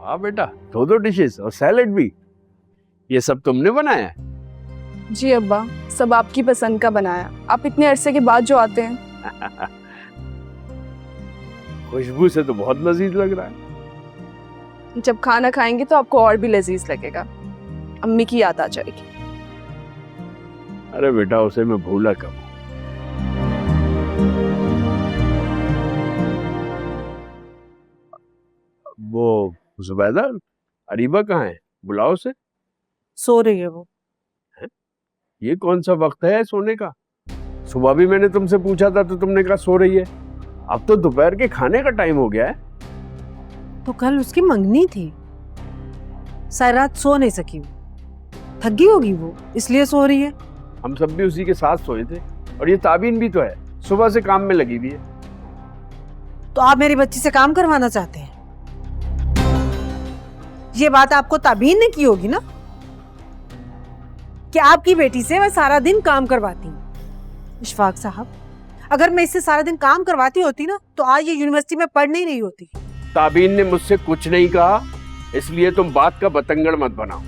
वाह बेटा, 2 डिशेस और सैलेड भी, ये सब तुमने बनाया है? जी अब्बा, सब आपकी पसंद का बनाया। आप इतने अरसे के बाद जो आते हैं। खुशबू से तो बहुत लजीज लग रहा है। जब खाना खाएंगे तो आपको और भी लजीज लगेगा। अम्मी की याद आ जाएगी। अरे बेटा, उसे मैं भूला कब। वो जुबैदा, अरीबा कहाँ है? बुलाओ उसे। सो रही है वो। ये कौन सा वक्त है सोने का? सुबह भी मैंने तुमसे पूछा था तो तुमने कहा सो रही है। अब तो दोपहर के खाने का टाइम हो गया है। तो कल उसकी मंगनी थी, सारी रात सो नहीं सकी वो, थक गई होगी वो, इसलिए सो रही है। हम सब भी उसी के साथ सोए थे, और ये ताबीन भी तो है, सुबह से काम में लगी हुई है। तो आप मेरी बच्ची से काम करवाना चाहते हैं? ये बात आपको ताबीन ने की होगी ना, कि आपकी बेटी से मैं सारा दिन काम करवाती हूँ। इशफाक साहब, अगर मैं इससे सारा दिन काम करवाती होती ना, तो आज ये यूनिवर्सिटी में पढ़ नहीं रही होती। ताबीन ने मुझसे कुछ नहीं कहा, इसलिए तुम बात का बतंगड़ मत बनाओ।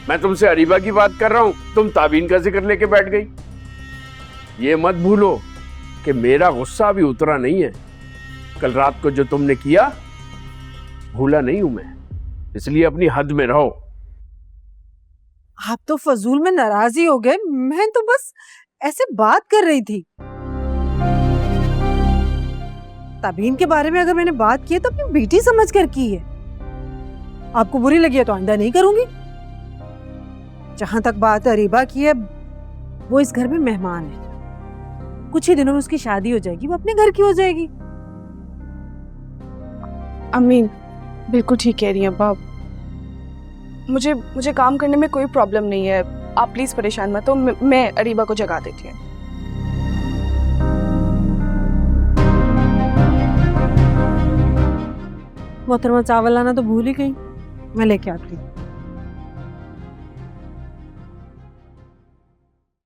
मैं तुमसे अरीबा की बात कर रहा हूं, तुम ताबीन का जिक्र लेके बैठ गई। ये मत भूलो कि मेरा गुस्सा अभी उतरा नहीं है। कल रात को जो तुमने किया, भूला नहीं हूं मैं, इसलिए अपनी हद में रहो। आप तो फजूल में नाराज ही हो गए, मैं तो बस ऐसे बात कर रही थी। ताबीन के बारे में अगर मैंने बात की है तो अपनी बेटी समझ कर की है। आपको बुरी लगी है तो आइंदा नहीं करूंगी। जहां तक बात अरीबा की है, वो इस घर में मेहमान है। कुछ ही दिनों में उसकी शादी हो जाएगी, वो अपने घर की हो जाएगी। अम्मी बिल्कुल ठीक कह रही हैं अब्बा। मुझे काम करने में कोई प्रॉब्लम नहीं है। आप प्लीज परेशान मत हो। मैं अरीबा को जगा देती हूँ। मोहतरमा चावल लाना तो भूल ही गई, मैं लेके आती हूँ।